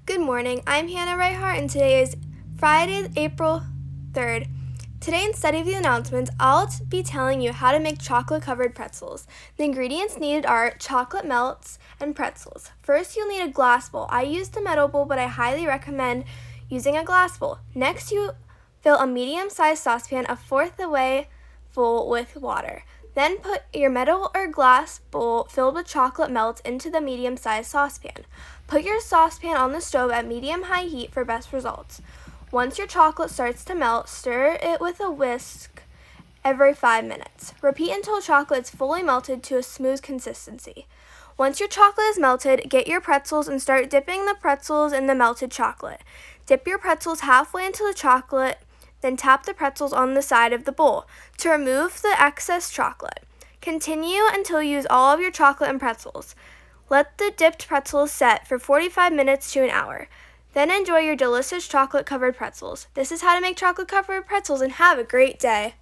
Good morning, I'm Hannah Reihart, and today is Friday, April 3rd. Today, instead of the announcements, I'll be telling you how to make chocolate-covered pretzels. The ingredients needed are chocolate melts and pretzels. First, you'll need a glass bowl. I used a metal bowl, but I highly recommend using a glass bowl. Next, you fill a medium-sized saucepan a fourth the way full with water. Then put your metal or glass bowl filled with chocolate melts into the medium-sized saucepan. Put your saucepan on the stove at medium-high heat for best results. Once your chocolate starts to melt, stir it with a whisk every 5 minutes. Repeat until chocolate is fully melted to a smooth consistency. Once your chocolate is melted, get your pretzels and start dipping the pretzels in the melted chocolate. Dip your pretzels halfway into the chocolate, then tap the pretzels on the side of the bowl to remove the excess chocolate. Continue until you use all of your chocolate and pretzels. Let the dipped pretzels set for 45 minutes to an hour. Then enjoy your delicious chocolate-covered pretzels. This is how to make chocolate-covered pretzels, and have a great day.